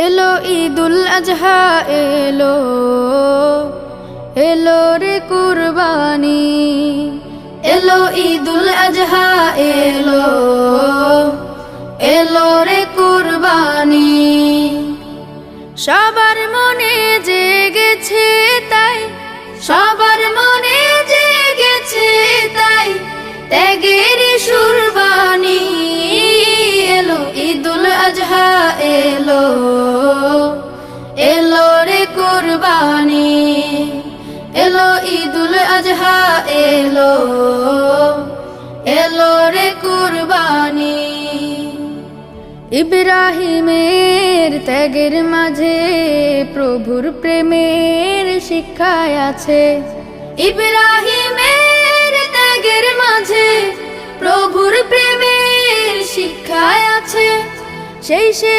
এলো ঈদুল আজহা এলো, এলো রে কুরবানি। এলো ঈদুল আজহা এলো, এলো রে কুরবানি। সবার মনে জেগেছে তাই, সবার মনে জেগেছে তাই ত্যাগের সুরবানি। এলো ঈদুল আজহা এলো, এলো রে কুরবানি। এলো ঈদুল আজহা এলো, এলো রে কুরবানি। ইব্রাহিমের ত্যাগের মাঝে প্রভুর প্রেমের শিক্ষায় আছে। ইব্রাহিমের ত্যাগের মাঝে প্রভুর প্রেমের শিক্ষায় আছে। সেই সে